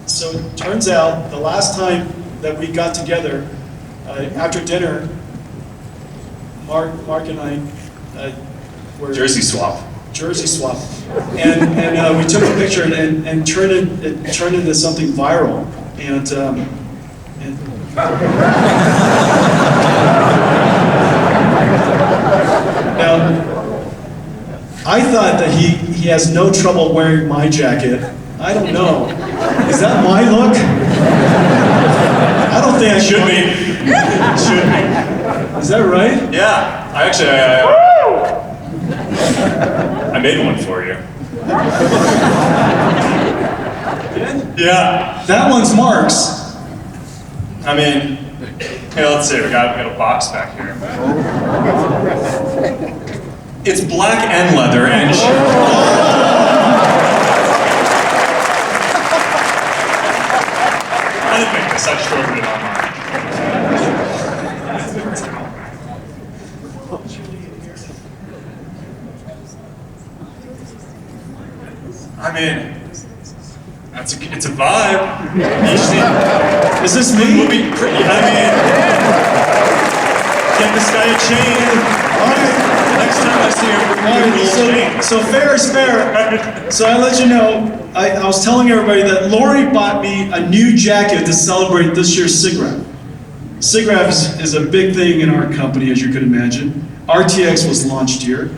So it turns out the last time that we got together, after dinner, Mark and I were Jersey swap. And we took a picture and turned it turned into something viral. And now, I thought that he has no trouble wearing my jacket. I don't know. Is that my look? I don't think I Should be. Should be. Is that right? Yeah. I made one for you. Yeah. That one's Mark's. I mean, hey, let's see. We got a box back here. It's black and leather, and I didn't make this. I just ordered it online. I mean, it's a vibe. Is this me? We'll be pretty. I mean, get this guy a chain. Next time I see him, we'll chain. So fair is fair. So I let you know, I was telling everybody that Lori bought me a new jacket to celebrate this year's Siggraph. Siggraph is a big thing in our company, as you could imagine. RTX was launched here.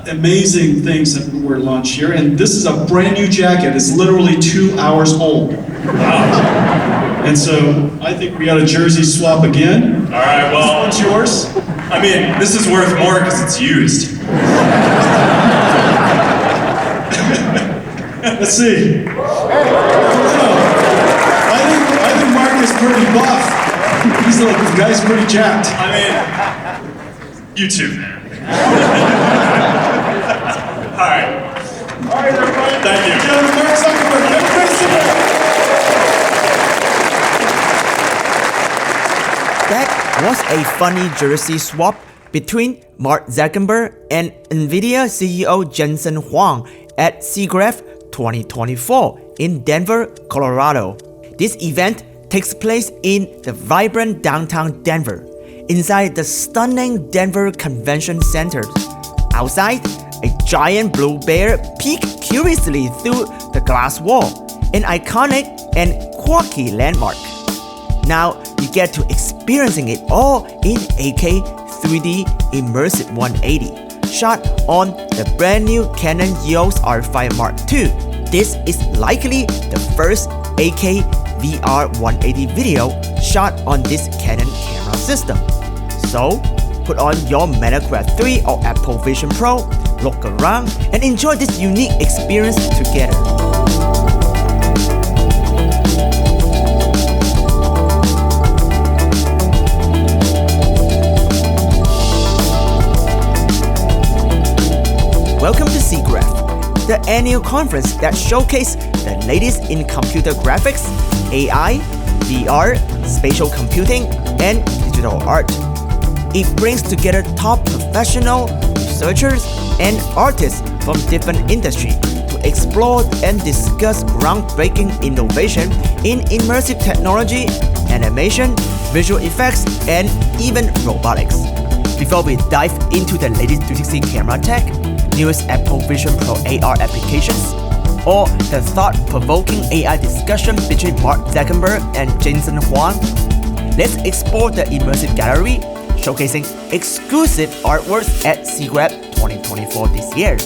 Amazing things that were launched here, and this is a brand new jacket. It's literally 2 hours old. Wow. And so I think we got a jersey swap again. All right, well. This one's yours. I mean, this is worth more because it's used. Let's see. I think Mark is pretty buff. He's like, the guy's pretty jacked. I mean, you too, man. All right, everybody. Thank you. Mark Zuckerberg, everybody sit down. That was a funny jersey swap between Mark Zuckerberg and NVIDIA CEO Jensen Huang at Siggraph 2024 in Denver, Colorado. This event takes place in the vibrant downtown Denver, inside the stunning Denver Convention Center. Outside, a giant blue bear peeked curiously through the glass wall, an iconic and quirky landmark. Now you get to experiencing it all in 8K 3D immersive 180, shot on the brand new Canon EOS R5 Mark II. This is likely the first 8K VR180 video shot on this Canon camera system. So, put on your Meta Quest 3 or Apple Vision Pro, look around, and enjoy this unique experience together. Welcome to Siggraph, the annual conference that showcases the latest in computer graphics, AI, VR, spatial computing, and digital art. It brings together top professional researchers and artists from different industries to explore and discuss groundbreaking innovation in immersive technology, animation, visual effects, and even robotics. Before we dive into the latest 360 camera tech, newest Apple Vision Pro AR applications, or the thought-provoking AI discussion between Mark Zuckerberg and Jensen Huang, let's explore the immersive gallery, showcasing exclusive artworks at Siggraph 2024 this year.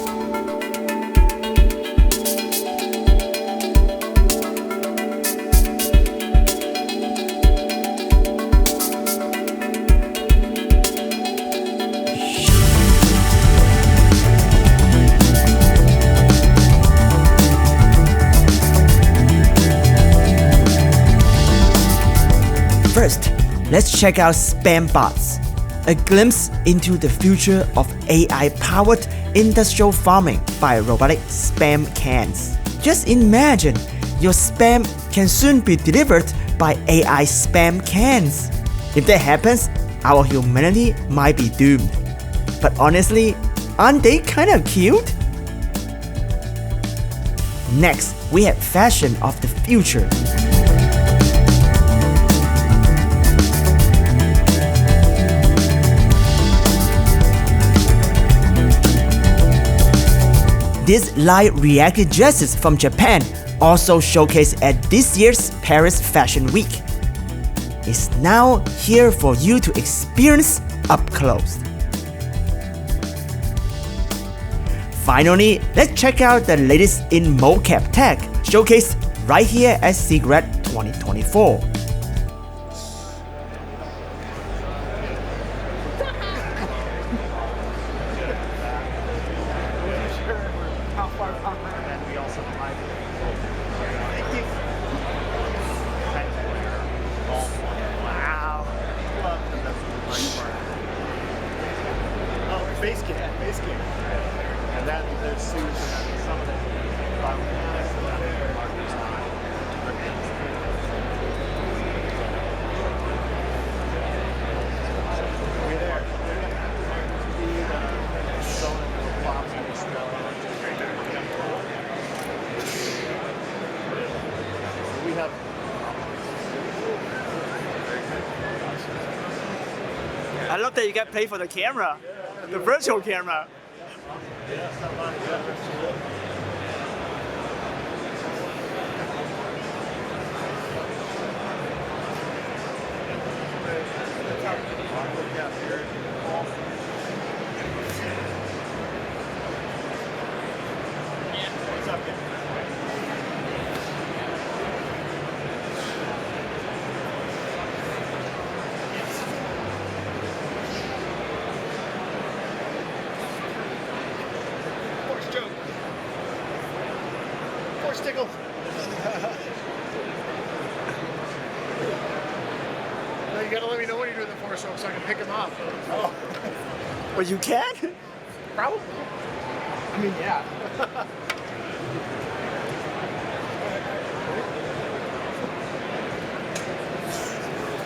First, let's check out Spam Bots, a glimpse into the future of AI-powered industrial farming by robotic spam cans. Just imagine your spam can soon be delivered by AI spam cans. If that happens, our humanity might be doomed. But honestly, aren't they kind of cute? Next, we have fashion of the future. this light reactive dresses from Japan, also showcased at this year's Paris Fashion Week, is now here for you to experience up close. Finally, let's check out the latest in mocap tech, showcased right here at Siggraph 2024. And that there's suits and some of the we have I love that you get paid for the camera, the virtual camera. Stickle. Now you gotta let me know when you're doing the four stroke so I can pick him up. Oh. Well, you can? Probably. I mean, yeah.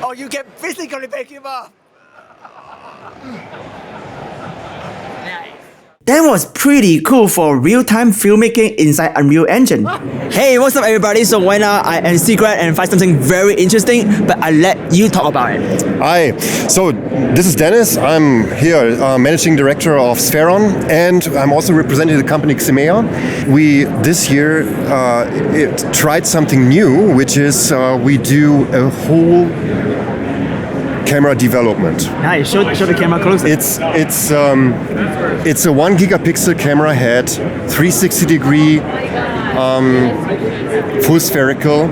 Oh, you can physically pick him up. That was pretty cool for real-time filmmaking inside Unreal Engine. Hey, what's up everybody? So right now I am Siggraph and find something very interesting, but I'll let you talk about it. Hi, so this is Dennis. I'm here, Managing Director of Spheron, and I'm also representing the company Ximea. We, this year, tried something new, which is we do a whole camera development. Nice, show the camera closer. It's a 1 gigapixel camera head, 360 degree, full spherical,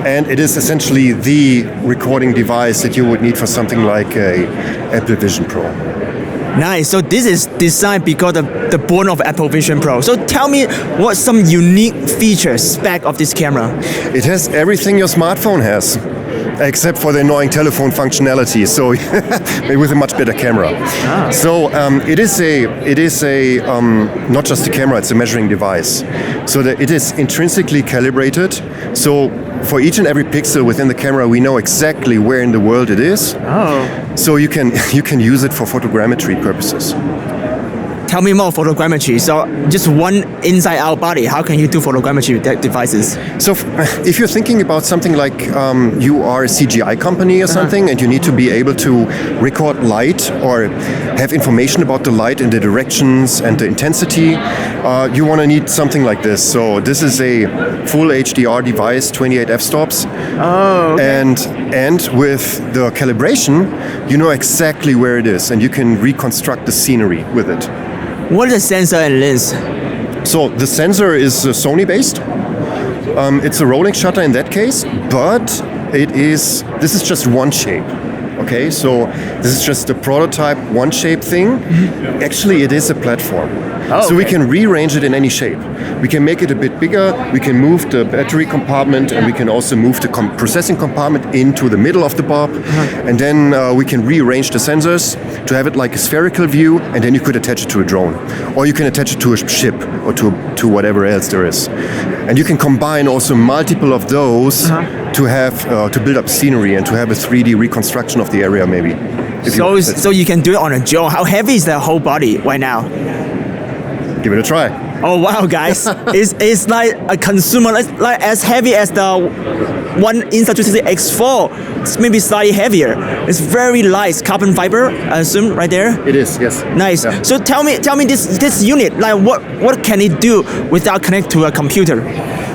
and it is essentially the recording device that you would need for something like a Apple Vision Pro. Nice, so this is designed because of the born of Apple Vision Pro. So tell me what some unique features, spec of this camera. It has everything your smartphone has, except for the annoying telephone functionality. So maybe with a much better camera. So it is a not just a camera; it's a measuring device. So that it is intrinsically calibrated. So for each and every pixel within the camera, we know exactly where in the world it is. Oh. So you can use it for photogrammetry purposes. Tell me more photogrammetry. So just one inside out body, how can you do photogrammetry with that devices? So if you're thinking about something like you are a CGI company or something and you need to be able to record light or have information about the light and the directions and the intensity, you want to need something like this. So this is a full HDR device, 28 f-stops. Oh, okay. And with the calibration, you know exactly where it is and you can reconstruct the scenery with it. What is the sensor and lens? So the sensor is Sony based. It's a rolling shutter in that case, but this is just one shape. Okay, so this is just a prototype one shape thing. Actually, it is a platform. Oh, so we okay. can rearrange it in any shape. We can make it a bit bigger, we can move the battery compartment, and we can also move the processing compartment into the middle of the bob. And then we can rearrange the sensors to have it like a spherical view, and then you could attach it to a drone. Or you can attach it to a ship or to whatever else there is. And you can combine also multiple of those to have to build up scenery and to have a 3D reconstruction of the area maybe. So you can do it on a drone. How heavy is the whole body right now? Give it a try. Oh wow, guys! it's like a consumer, like as heavy as the one Insta360 X4. It's maybe slightly heavier. It's very light, carbon fiber, I assume, right there. It is, yes. Nice. Yeah. So tell me this unit, like what can it do without connect to a computer?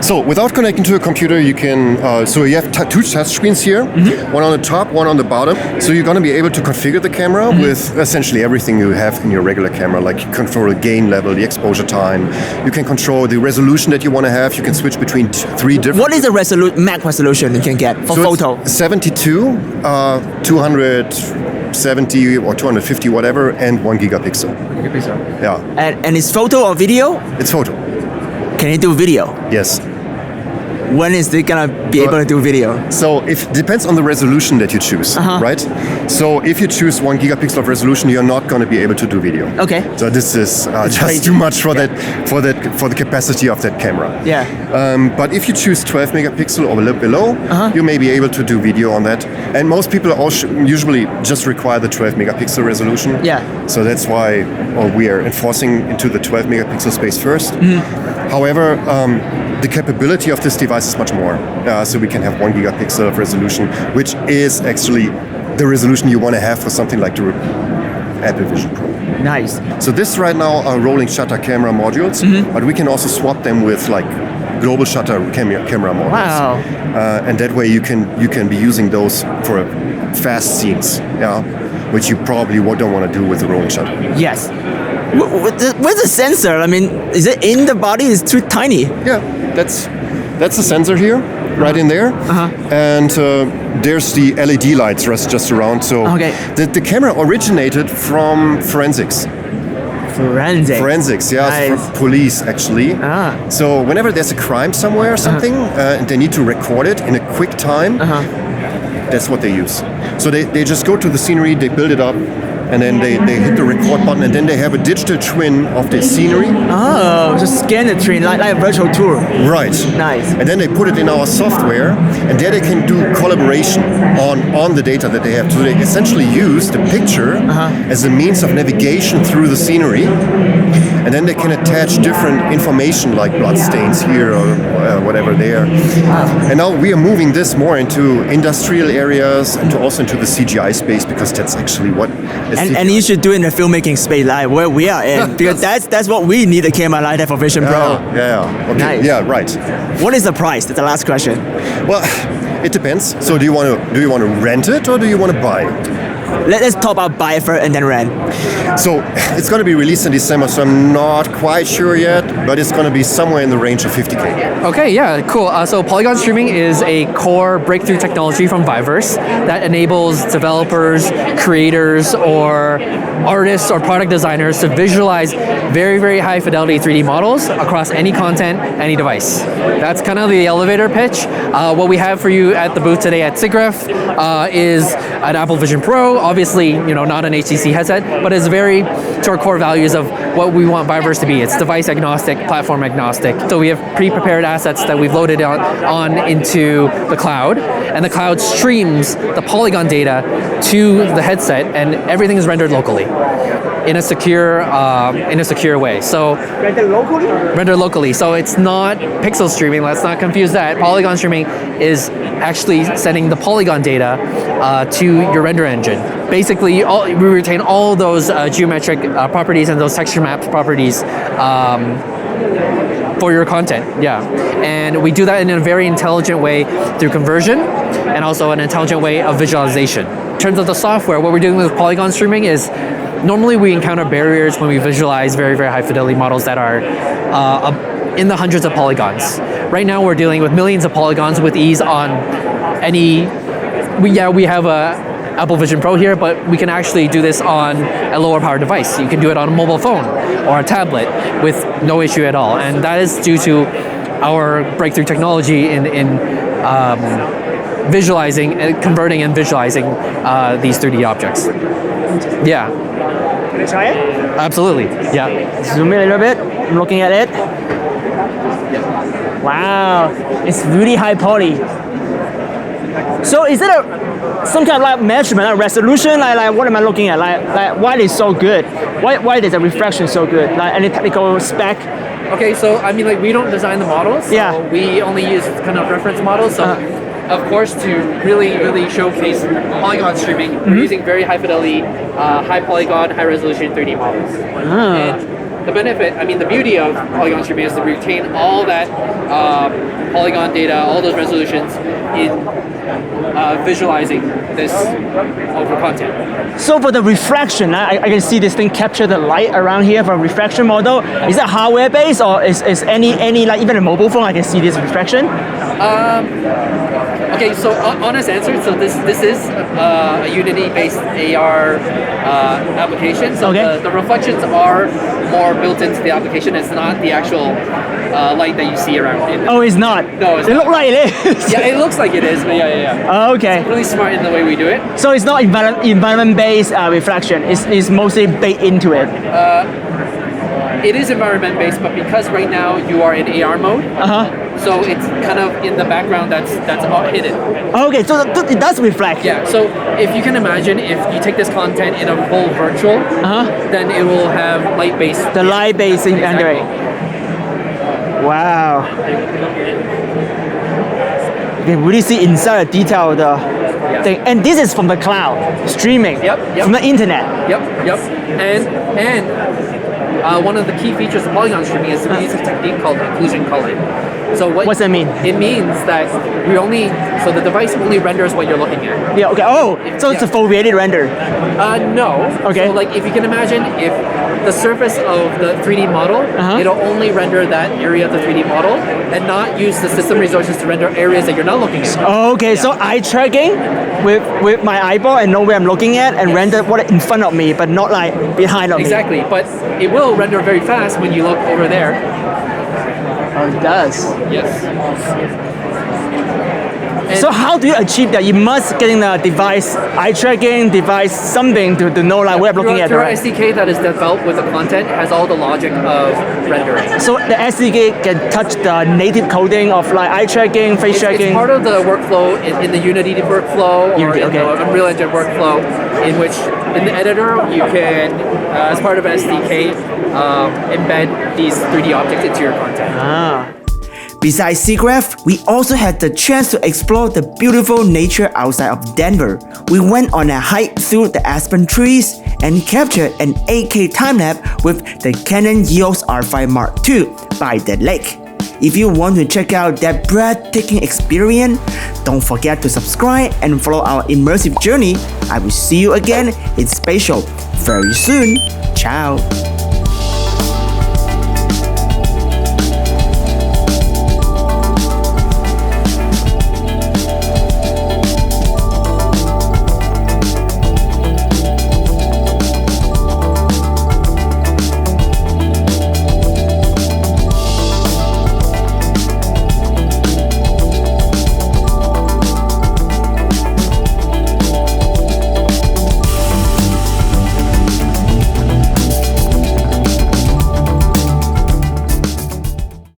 So without connecting to a computer, you can, so you have two touch screens here, one on the top, one on the bottom. So you're going to be able to configure the camera with essentially everything you have in your regular camera, like you control the gain level, the exposure time. You can control the resolution that you want to have. You can switch between three different... What is the max resolution you can get for photo? It's 72, 270 or 250, whatever, and 1 gigapixel. Yeah. And it's photo or video? It's photo. Can it do video? Yes. When is it gonna be able to do video? So it depends on the resolution that you choose, right? So if you choose 1 gigapixel of resolution, you're not going to be able to do video. Okay. So this is just crazy. too much for the capacity of that camera. Yeah. But if you choose 12 megapixel or a little below, you may be able to do video on that. And most people also usually just require the 12 megapixel resolution. Yeah. So that's why we are enforcing into the 12 megapixel space first. However, the capability of this device is much more. So we can have 1 gigapixel of resolution, which is actually the resolution you want to have for something like the Apple Vision Pro. Nice. So this right now are rolling shutter camera modules, but we can also swap them with like global shutter camera modules. Wow. And that way you can be using those for fast scenes, which you probably don't want to do with the rolling shutter. Yes. Where's the sensor? I mean, is it in the body? It's too tiny. Yeah, that's the sensor here, right in there. And there's the LED lights just around. So the camera originated from forensics. Forensics, yeah, Nice. from police actually. So whenever there's a crime somewhere or something, and they need to record it in a quick time, that's what they use. So they just go to the scenery, they build it up, and then they hit the record button, and then they have a digital twin of the scenery. Oh, just scan the train like a virtual tour. Right. Nice. And then they put it in our software, and there they can do collaboration on the data that they have. So they essentially use the picture as a means of navigation through the scenery, and then they can attach different information like blood stains here or whatever there. And now we are moving this more into industrial areas and also into the CGI space, because that's actually what. And you should do it in the filmmaking space, like where we are in, because that's what we need a camera like that for Vision Pro. Yeah. Okay. Nice. Yeah. Right. What is the price? That's the last question. Well, it depends. So do you want to rent it or do you want to buy it? Let's talk about buy it first and then rent. So it's going to be released in December, so I'm not quite sure yet, but it's going to be somewhere in the range of 50K. Okay, yeah, cool. So Polygon streaming is a core breakthrough technology from Viverse that enables developers, creators, or artists or product designers to visualize very, very high fidelity 3D models across any content, any device. That's kind of the elevator pitch. What we have for you at the booth today at Siggraph is an Apple Vision Pro, obviously, not an HTC headset, but it's very to our core values of what we want Viverse to be. It's device agnostic, platform agnostic. So we have pre-prepared assets that we've loaded on into the cloud, and the cloud streams the Polygon data to the headset, and everything is rendered locally in a secure way. So rendered locally. So it's not pixel streaming. Let's not confuse that. Polygon streaming is actually sending the Polygon data to your render engine. Basically, we retain all those geometric properties and those texture map properties for your content, and we do that in a very intelligent way through conversion, and also an intelligent way of visualization. In terms of the software, what we're doing with Polygon streaming is normally we encounter barriers when we visualize very, very high fidelity models that are in the hundreds of polygons. Right now we're dealing with millions of polygons with ease on any, we have a Apple Vision Pro here, but we can actually do this on a lower power device. You can do it on a mobile phone or a tablet with no issue at all. And that is due to our breakthrough technology in visualizing, converting and visualizing these 3D objects. Yeah. Can I try it? Absolutely, yeah. Zoom in a little bit. I'm looking at it. Wow, it's really high poly. So is it some kind of like measurement, like resolution? Like what am I looking at? Like why is it so good? Why is the reflection so good? Like any technical spec? Okay, so I mean, like we don't design the models. So Yeah. we only use kind of reference models. So, of course, to really showcase Polygon streaming, we're using very high fidelity, high polygon, high resolution 3D models. And the benefit, I mean, the beauty of Polygon streaming is to retain all that polygon data, all those resolutions in visualizing this over content. So for the refraction, I can see this thing capture the light around here from refraction model. Is that hardware based or is any like even a mobile phone I can see this refraction? Okay, so honest answer. So this is a Unity-based AR application. So Okay. the reflections are more built into the application. It's not the actual light that you see around it. Oh, it's not. No, it's it not. look like it is. Yeah, it looks like it is, but yeah. Oh, okay. Really smart in the way we do it. So it's not environment-based reflection. It's mostly baked into it. It is environment-based, but because right now you are in AR mode, so it's kind of in the background that's all hidden. Okay, so it does reflect. Yeah, so if you can imagine, if you take this content in a full virtual, then it will have light-based. The light based in under it. Wow. You can really see inside the detail of the thing. And this is from the cloud, streaming. Yep. From the internet. Yep. And one of the key features of Polygon streaming is we use a technique called occlusion culling. So What's that mean? It means that so the device only renders what you're looking at. Yeah, okay. Oh, so it's a foveated render. No. Okay. So like if you can imagine, if the surface of the 3D model, it'll only render that area of the 3D model and not use the system resources to render areas that you're not looking at. Okay, so eye tracking with my eyeball and know where I'm looking at and render what in front of me, but not like behind of me. Exactly, but it will render very fast when you look over there. Oh, it does. Yes. So how do you achieve that? You must getting the device, eye tracking device, something to know like where I'm looking at. Through Right? our SDK that is developed with the content has all the logic of rendering. So the SDK can touch the native coding of like eye tracking, face tracking. It's part of the workflow in the Unity workflow or Unity, in okay. the Unreal Engine workflow, in which in the editor you can, as part of SDK, embed these 3D objects into your content. Besides Siggraph, we also had the chance to explore the beautiful nature outside of Denver. We went on a hike through the aspen trees and captured an 8K time-lapse with the Canon EOS R5 Mark II by the lake. If you want to check out that breathtaking experience, don't forget to subscribe and follow our immersive journey. I will see you again in Spatial very soon. Ciao!